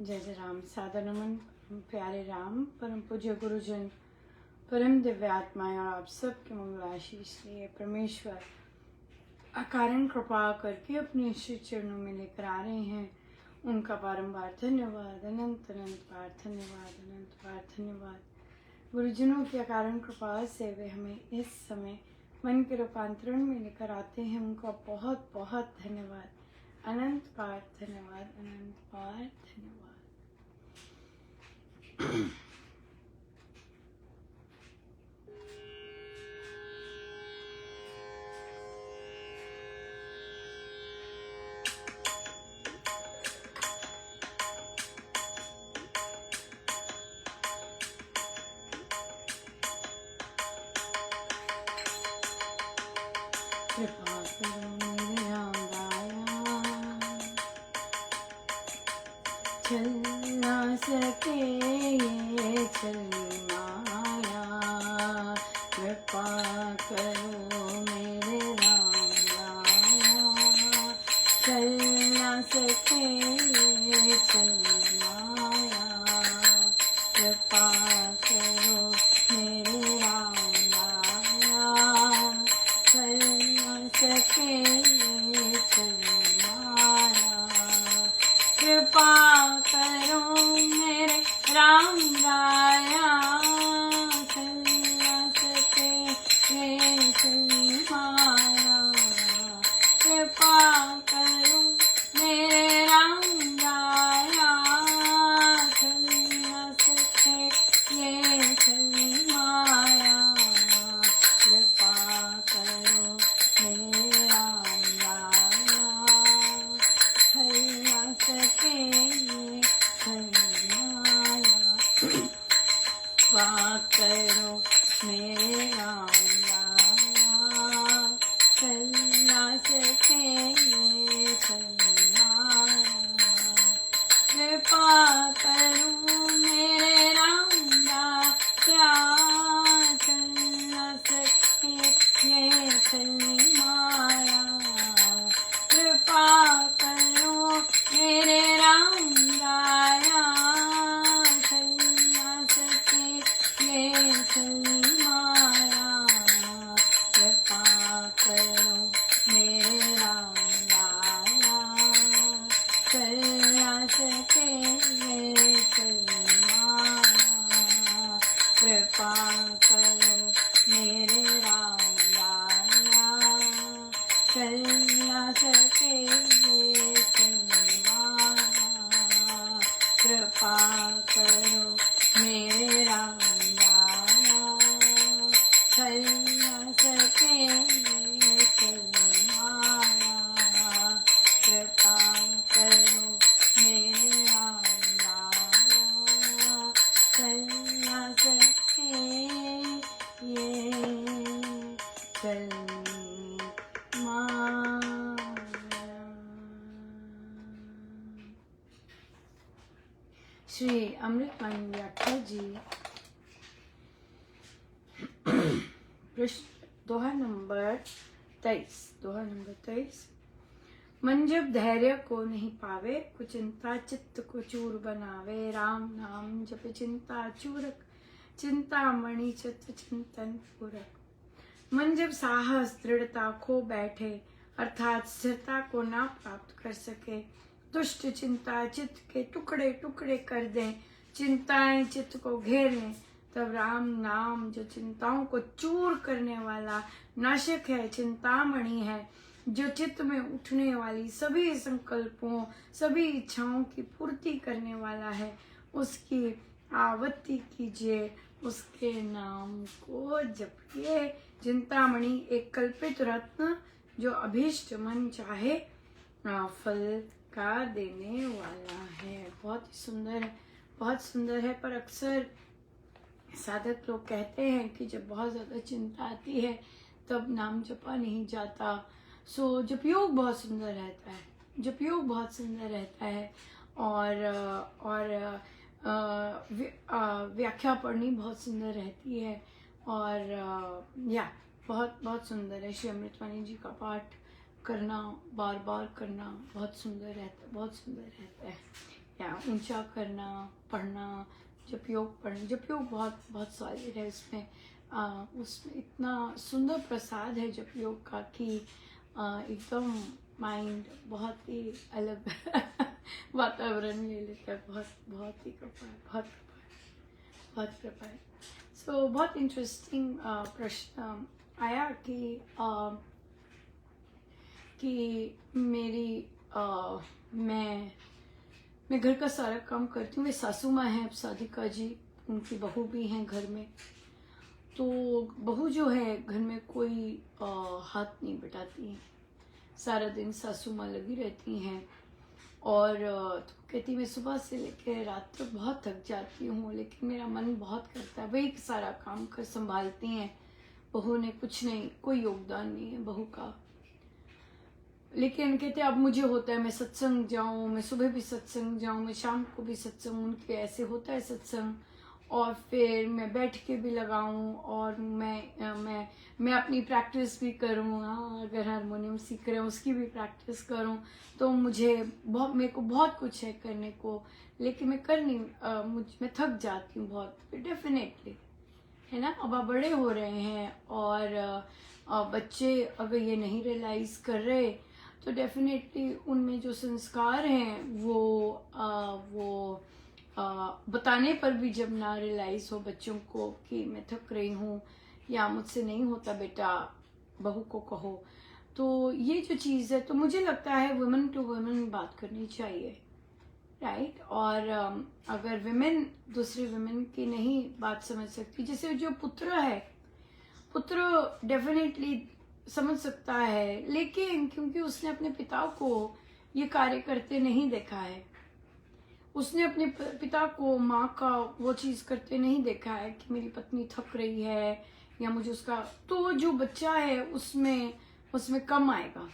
जय जय राम। सादर नमन प्यारे राम, परम पूज्य गुरुजन, परम दिव्य आत्माएं और आप सबके मंगलाशीष लिए परमेश्वर अकारण कृपा करके अपने श्री चरणों में लेकर आ रहे हैं। उनका बारंबार धन्यवाद, अनंत अनंत बार धन्यवाद, अनंत बार धन्यवाद। गुरुजनों की अकारण कृपा से वे हमें इस समय मन के रूपांतरण में लेकर आते हैं। उनका बहुत बहुत धन्यवाद, अनंत बार धन्यवाद, अनंत बार धन्यवाद। कृपा करो मेरे आंगाया, चल ना सके ये चली माया। कृपा करो मेरे रांगाया, चल ना सके ये चली माया। कृपा करो मेरे रांगाया, चल ना सके ये चली माया। कृपा करो मेरे राम राया, चल ना सके ये चली माया। कृपा करो मेरे राम राया, चल ना सके ये चली माया। कृपा करो मेरे राम राया, चल ना सके ये चली माया। कृपा करो मेरे राम राया, चल ना सके ये चली माया। कृपा करो मेरे राम राया, चल ना सके ये चली माया। कृपा करो मेरे राम राया, चल ना सके ये चली माया। कृपा करो मेरे राम राया, चल ना सके ये चली माया। कृपा करो मेरे राम राया, चल ना सके ये चली माया। कृपा करो मेरे राम राया, चल ना सके ये चली माया। कृपा करो मेरे राम राया, चल ना सके ये चली माया। श्री अमृतवाणी व्याख्या जी, पृष्ठ दोहा नंबर 23। मन जब धैर्य को नहीं पावे, कुचिंता चित्त को चूर बनावे। राम नाम जप चिंता चूरक, चिंतामणि चित्त चिंतन पूरक। मन जब साहस दृढ़ता खो बैठे, अर्थात स्थिरता को ना प्राप्त कर सके, दुष्ट चिंता चित्त के टुकड़े टुकड़े कर दें, चिंताएं चित्त को घेर लें, तब राम नाम जो चिंताओं को चूर करने वाला नाशक है, चिंतामणि है, जो चित्त में उठने वाली सभी संकल्पों सभी इच्छाओं की पूर्ति करने वाला है, उसकी आवृत्ति कीजिए, उसके नाम को जपिए। चिंतामणि एक कल्पित रत्न जो अभीष्ट मन चाहे फल का देने वाला है। बहुत ही सुंदर है, बहुत सुंदर है। पर अक्सर साधक लोग कहते हैं कि जब बहुत ज़्यादा चिंता आती है तब नाम जपा नहीं जाता। सो जपयोग बहुत सुंदर रहता है, जपयोग बहुत सुंदर रहता है, और व्याख्या पढ़नी बहुत सुंदर रहती है, और बहुत बहुत सुंदर है। श्री अमृतवाणी जी का पाठ करना, बार बार करना बहुत सुंदर रहता है, बहुत सुंदर रहता है। या ऊंचा करना, पढ़ना, जप योग पढ़ना। जप योग बहुत बहुत सॉलिड है, उसमें इतना सुंदर प्रसाद है जप योग का कि एकदम माइंड बहुत ही अलग वातावरण ले लेता है। बहुत बहुत ही कृपा है, बहुत कृपा है। सो बहुत इंटरेस्टिंग प्रश्न आया कि मैं घर का सारा काम करती हूँ। वे सासू माँ हैं, साधिका जी, उनकी बहू भी हैं घर में। तो बहू जो है घर में कोई हाथ नहीं बटाती है, सारा दिन सासू माँ लगी रहती हैं। और तो कहती मैं सुबह से लेकर रात तक बहुत थक जाती हूँ, लेकिन मेरा मन बहुत करता है। वही सारा काम कर संभालती हैं, बहू ने कुछ नहीं, कोई योगदान नहीं है बहू का। लेकिन कहते अब मुझे होता है मैं सत्संग जाऊं, मैं सुबह भी सत्संग जाऊं, मैं शाम को भी सत्संग, उनके ऐसे होता है सत्संग, और फिर मैं बैठ के भी लगाऊं, और मैं अपनी प्रैक्टिस भी करूं। अगर हारमोनियम सीख रहे हैं उसकी भी प्रैक्टिस करूं। तो मेरे को बहुत कुछ है करने को, लेकिन मैं कर नहीं, मैं थक जाती हूँ बहुत डेफिनेटली, है ना। अब आप बड़े हो रहे हैं, और बच्चे अगर ये नहीं रियलाइज कर रहे तो डेफिनेटली उनमें जो संस्कार हैं वो बताने पर भी जब ना रियलाइज हो बच्चों को कि मैं थक रही हूँ या मुझसे नहीं होता बेटा, बहू को कहो। तो ये जो चीज़ है, तो मुझे लगता है वुमेन टू वुमेन बात करनी चाहिए, राइट। और अगर विमेन दूसरी विमेन की नहीं बात समझ सकती, जैसे जो पुत्र डेफिनेटली समझ सकता है, लेकिन क्योंकि उसने अपने पिता को ये कार्य करते नहीं देखा है, उसने अपने पिता को माँ का वो चीज करते नहीं देखा है कि मेरी पत्नी थक रही है या मुझे उसका, तो जो बच्चा है उसमें कम आएगा,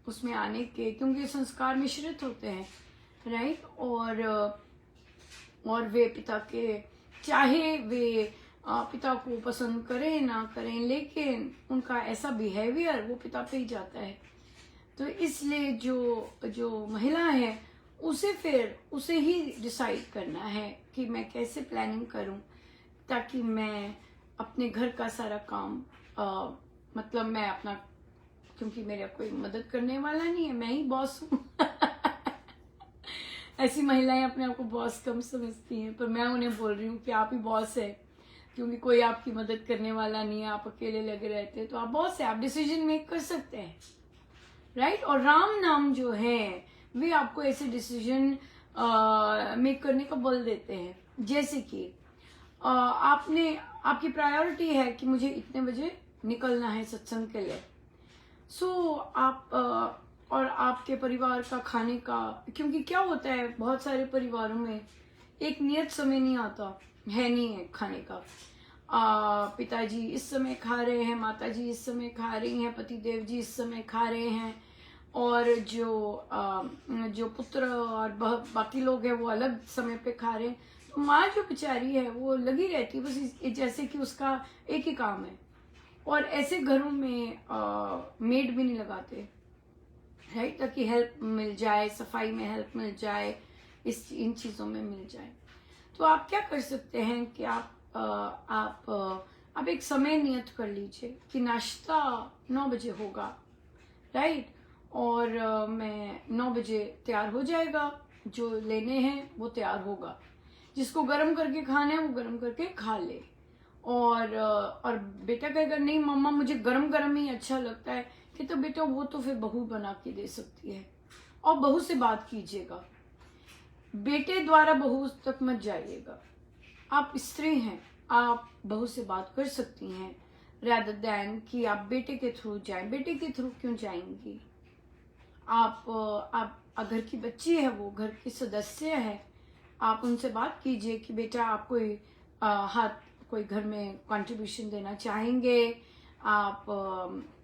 उसमें आने के, क्योंकि संस्कार मिश्रित होते हैं, राइट। और वे पिता के, चाहे वे पिता को पसंद करें ना करें, लेकिन उनका ऐसा बिहेवियर वो पिता पे ही जाता है। तो इसलिए जो महिला है उसे ही डिसाइड करना है कि मैं कैसे प्लानिंग करूं ताकि मैं अपने घर का सारा काम मतलब मैं अपना, क्योंकि मेरा कोई मदद करने वाला नहीं है, मैं ही बॉस हूँ ऐसी महिलाएं अपने आप को बॉस कम समझती हैं, पर मैं उन्हें बोल रही हूँ कि आप ही बॉस है, क्योंकि कोई आपकी मदद करने वाला नहीं है, आप अकेले लगे रहते हैं, तो आप बॉस है, आप डिसीजन मेक कर सकते हैं, राइट। और राम नाम जो है वे आपको ऐसे डिसीजन मेक करने का बल देते हैं, जैसे कि आपकी प्रायोरिटी है कि मुझे इतने बजे निकलना है सत्संग के लिए। आप और आपके परिवार का खाने का, क्योंकि क्या होता है बहुत सारे परिवारों में एक नियत समय नहीं आता है, नहीं है खाने का। पिताजी इस समय खा रहे हैं, माताजी इस समय खा रही हैं, पतिदेव जी इस समय खा रहे हैं, और जो पुत्र और बाकी लोग हैं वो अलग समय पे खा रहे हैं। तो माँ जो बेचारी है वो लगी रहती है बस जैसे कि उसका एक ही काम है। और ऐसे घरों में मेड भी नहीं लगाते, राइट, ताकि हेल्प मिल जाए, सफाई में हेल्प मिल जाए, इन चीज़ों में मिल जाए। तो आप क्या कर सकते हैं कि आप एक समय नियत कर लीजिए कि नाश्ता 9 बजे होगा, राइट, और मैं 9 बजे तैयार हो जाएगा, जो लेने हैं वो तैयार होगा, जिसको गर्म करके खाना है वो गर्म करके खा ले। और बेटा कहेगा नहीं मम्मा मुझे गरम गरम ही अच्छा लगता है, कि तो बेटा वो तो फिर बहू बना के दे सकती है, और बहू से बात कीजिएगा, बेटे द्वारा बहू तक मत जाइएगा। आप स्त्री हैं, आप बहू से बात कर सकती हैं rather than कि आप बेटे के थ्रू जाएं। बेटे के थ्रू क्यों जाएंगी? आप घर की बच्ची है, वो घर की सदस्य है, आप उनसे बात कीजिए कि बेटा आप कोई घर में कंट्रीब्यूशन देना चाहेंगे? आप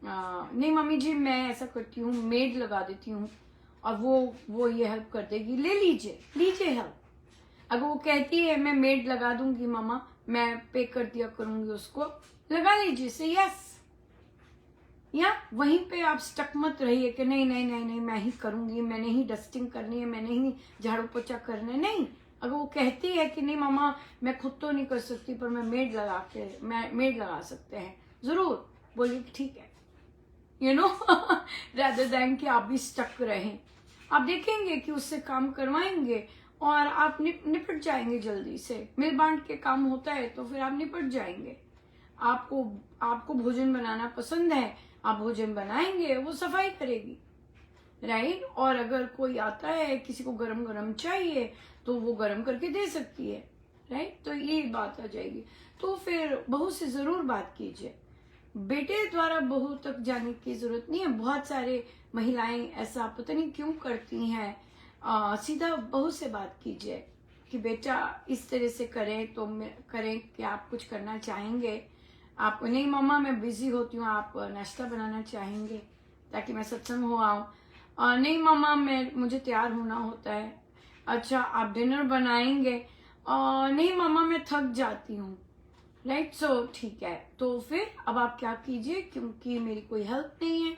नहीं मम्मी जी मैं ऐसा करती हूँ, मेड लगा देती हूँ और वो ये हेल्प कर देगी, ले लीजिए हेल्प। अगर वो कहती है मैं मेड लगा दूंगी मामा, मैं पे कर दिया करूंगी उसको, लगा लीजिए, से यस, या वहीं पे आप स्टक मत रहिए कि नहीं नहीं नहीं नहीं मैं ही करूंगी, मैंने ही डस्टिंग करनी है, मैंने ही झाड़ू पोछा करना है। नहीं, अगर वो कहती है कि नहीं मामा मैं खुद तो नहीं कर सकती पर मैं मेड लगा सकते हैं, जरूर बोलिए ठीक है, यू नो rather than कि आप भी स्टक रहें। आप देखेंगे कि उससे काम करवाएंगे और आप निपट जाएंगे जल्दी से। मिल बांट के काम होता है तो फिर आप निपट जाएंगे। आपको भोजन बनाना पसंद है, आप भोजन बनाएंगे, वो सफाई करेगी, राइट। और अगर कोई आता है किसी को गरम गरम चाहिए तो वो गरम करके दे सकती है, राइट। तो ये बात आ जाएगी। तो फिर बहू से जरूर बात कीजिए। बेटे द्वारा बहू तक जाने की जरूरत नहीं है। बहुत सारे महिलाएं ऐसा पता नहीं क्यों करती हैं। सीधा बहू से बात कीजिए कि बेटा इस तरह से करें तो करें कि आप कुछ करना चाहेंगे। आप नहीं मम्मा मैं बिजी होती हूँ, आप नाश्ता बनाना चाहेंगे ताकि मैं सत्संग हो आऊँ। नहीं मम्मा मुझे तैयार होना होता है। अच्छा आप डिनर बनाएंगे। नहीं मम्मा मैं थक जाती हूँ, राइट। सो ठीक है, तो फिर अब आप क्या कीजिए, क्योंकि मेरी कोई हेल्प नहीं है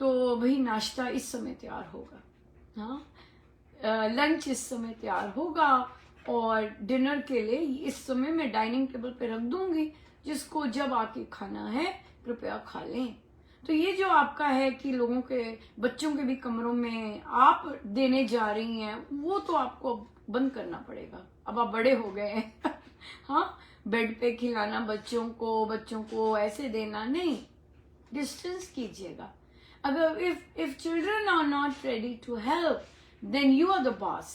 तो भाई नाश्ता इस समय तैयार होगा, हाँ लंच इस समय तैयार होगा और डिनर के लिए इस समय मैं डाइनिंग टेबल पे रख दूंगी, जिसको जब आके खाना है कृपया खा लें। तो ये जो आपका है कि लोगों के बच्चों के भी कमरों में आप देने जा रही हैं, वो तो आपको बंद करना पड़ेगा। अब आप बड़े हो गए हैं हाँ, बेड पे खिलाना बच्चों को ऐसे देना नहीं, डिस्टेंस कीजिएगा। अगर if children are not ready to help then you are the boss,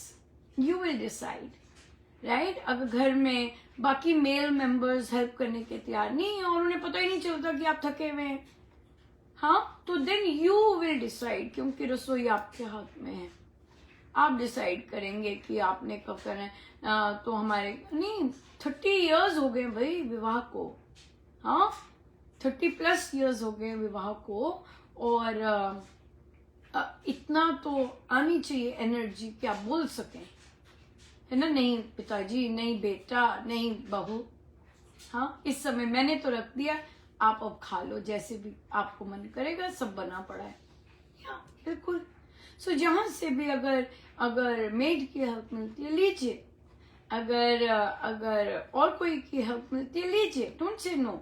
you will decide, right. अगर घर में बाकी मेल मेंबर्स हेल्प करने के तैयार नहीं है और उन्हें पता ही नहीं चलता कि आप थके हुए हैं, हाँ, तो देन यू विल डिसाइड, क्योंकि रसोई आपके हाथ में है। आप डिसाइड करेंगे कि आपने कब करना है। तो हमारे नहीं 30 इयर्स हो गए भाई विवाह को, हाँ 30+ इयर्स हो गए विवाह को, और इतना तो आनी चाहिए एनर्जी कि आप बोल सकें, है ना। नहीं पिताजी, नहीं बेटा, नहीं बहू, हाँ इस समय मैंने तो रख दिया, आप अब खा लो, जैसे भी आपको मन करेगा, सब बना पड़ा है, या बिल्कुल। सो जहां से भी अगर मेड की हेल्प मिलती है लीजिए, अगर और कोई की हेल्प मिलती है लीजिए, डोंट से नो,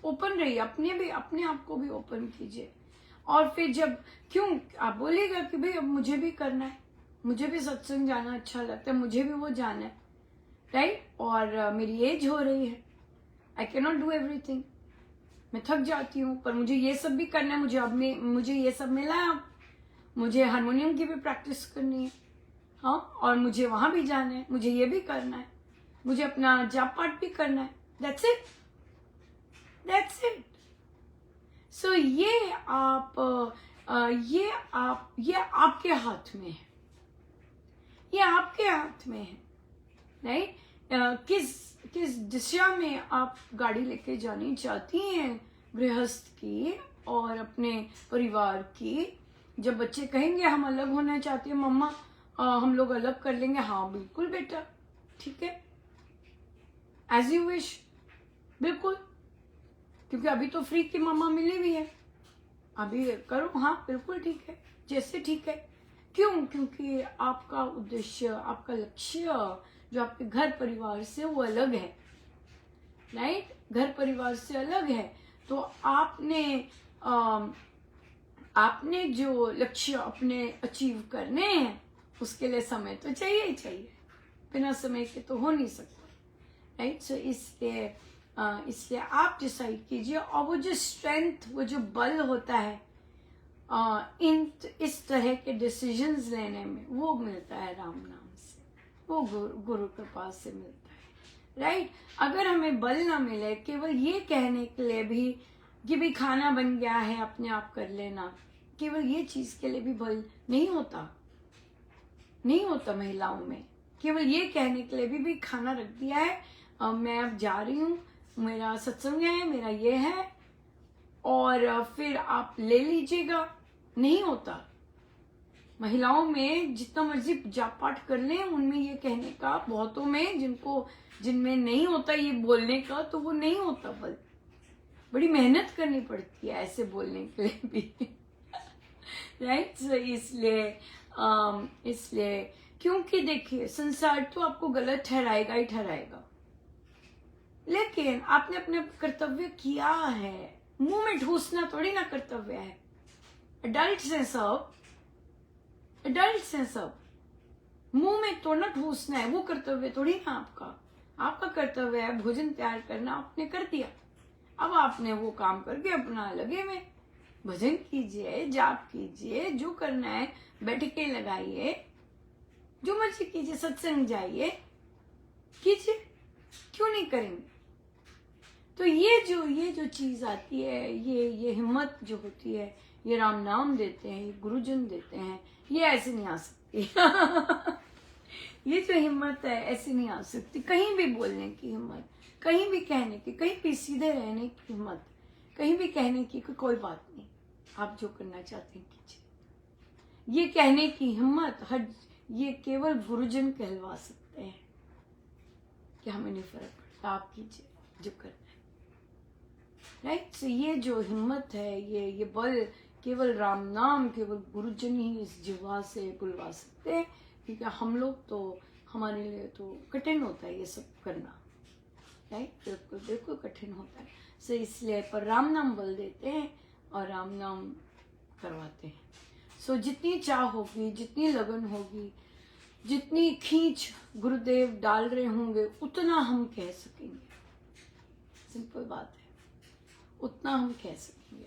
ओपन रहिए, अपने आप को भी ओपन कीजिए। और फिर जब क्यों आप बोलिएगा कि भाई अब मुझे भी करना है, मुझे भी सत्संग जाना अच्छा लगता है, मुझे भी वो जाना है, राइट। और मेरी एज हो रही है, I can not do everything, मैं थक जाती हूँ, पर मुझे ये सब भी करना है, मुझे ये सब मिला है, मुझे हारमोनियम की भी प्रैक्टिस करनी है, हाँ, और मुझे वहां भी जाना है, मुझे ये भी करना है, मुझे अपना जाप पाठ भी करना है, दैट्स इट। सो ये आपके हाथ में है, ये आपके हाथ में है, राइट। किस दिशा में आप गाड़ी लेके जानी चाहती हैं गृहस्थ की और अपने परिवार की। जब बच्चे कहेंगे हम अलग होना चाहते हैं मम्मा, हम लोग अलग कर लेंगे, हाँ बिल्कुल बेटा, ठीक है, एज यू विश, बिल्कुल, क्योंकि अभी तो फ्री की मम्मा मिली हुई है, अभी करो, हाँ बिल्कुल ठीक है, जैसे ठीक है। क्यों? क्योंकि आपका उद्देश्य, आपका लक्ष्य जो आपके घर परिवार से वो अलग है, राइट। घर परिवार से अलग है, तो आपने जो लक्ष्य अपने अचीव करने हैं उसके लिए समय तो चाहिए ही चाहिए, बिना समय के तो हो नहीं सकता, राइट। सो इसलिए आप डिसाइड कीजिए, और वो जो स्ट्रेंथ, वो जो बल होता है इस तरह के डिसीजंस लेने में, वो मिलता है राम नाम से, वो गुरु के पास से मिलता है, राइट। अगर हमें बल ना मिले केवल ये कहने के लिए भी कि भी खाना बन गया है अपने आप कर लेना, केवल ये चीज के लिए भी बल नहीं होता महिलाओं में। केवल ये कहने के लिए भी खाना रख दिया है, मैं अब जा रही हूँ, मेरा सत्संग है, मेरा ये है, और फिर आप ले लीजिएगा, नहीं होता। महिलाओं में जितना मर्जी जाप पाठ कर लें, उनमें ये कहने का, बहुतों में जिनमें नहीं होता ये बोलने का, तो वो नहीं होता बल, बड़ी मेहनत करनी पड़ती है ऐसे बोलने के लिए भी। राइट, सो इसलिए क्योंकि देखिए संसार तो आपको गलत ठहराएगा ही ठहराएगा, लेकिन आपने अपने कर्तव्य किया है। मुंह में ठूसना थोड़ी ना कर्तव्य है। एडल्ट्स हैं सब, एडल्ट्स हैं सब, मुंह में तो ना ठूसना है, वो कर्तव्य थोड़ी ना आपका। आपका कर्तव्य है भोजन तैयार करना, आपने कर दिया। अब आपने वो काम करके अपना लगे में भजन कीजिए, जाप कीजिए, जो करना है बैठके लगाइए, जो मर्जी कीजिए, सत्संग जाइए, कीजिए, क्यों नहीं करेंगे। तो ये जो चीज आती है, ये हिम्मत जो होती है, ये राम नाम देते हैं, ये गुरुजन देते हैं, ये ऐसे नहीं आ सकती। ये जो हिम्मत है ऐसे नहीं आ सकती। कहीं भी बोलने की हिम्मत, कहीं भी कहने की, कहीं भी सीधे रहने की हिम्मत, कहीं भी कहने की कोई बात नहीं, आप जो करना चाहते हैं कीजिए। ये कहने की हिम्मत ये केवल गुरुजन कहलवा सकते हैं कि हमें नहीं फर्क पड़ता, आप कीजिए जो करना है। राइट, सो ये जो हिम्मत है, ये बल केवल राम नाम, केवल गुरुजन ही इस जिह्वा से बुलवा सकते हैं, क्योंकि हम लोग तो, हमारे लिए तो कठिन होता है ये सब करना। राइट, बिल्कुल बिल्कुल कठिन होता है। सो इसलिए पर राम नाम बल देते हैं और राम नाम करवाते हैं। सो जितनी चाह होगी, जितनी लगन होगी, जितनी खींच गुरुदेव डाल रहे होंगे, उतना हम कह सकेंगे। सिंपल बात है, उतना हम कह सकेंगे।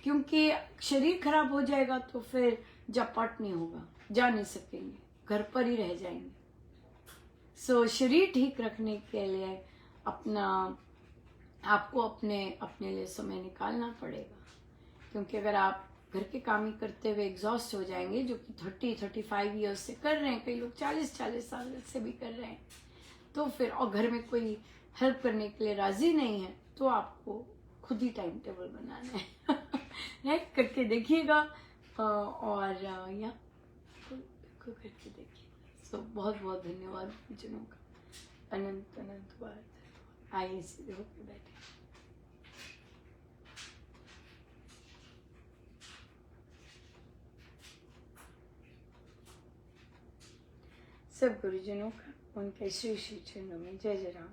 क्योंकि शरीर खराब हो जाएगा तो फिर जब पाठ नहीं होगा, जा नहीं सकेंगे, घर पर ही रह जाएंगे। सो शरीर ठीक रखने के लिए आपको अपने लिए समय निकालना पड़ेगा। क्योंकि अगर आप घर के काम ही करते हुए एग्जॉस्ट हो जाएंगे, जो कि 30-35 ईयर्स से कर रहे हैं, कई लोग 40 साल से भी कर रहे हैं, तो फिर और घर में कोई हेल्प करने के लिए राजी नहीं है, तो आपको खुद ही टाइम टेबल बनाना है। राइट, करके देखिएगा और या करके देखिएगा। सो बहुत बहुत धन्यवाद जनों का, अनंत अनंत बार। आइए सीधे होकर बैठे। सब गुरुजनों का उनके श्री श्री चरणों में जय जय राम।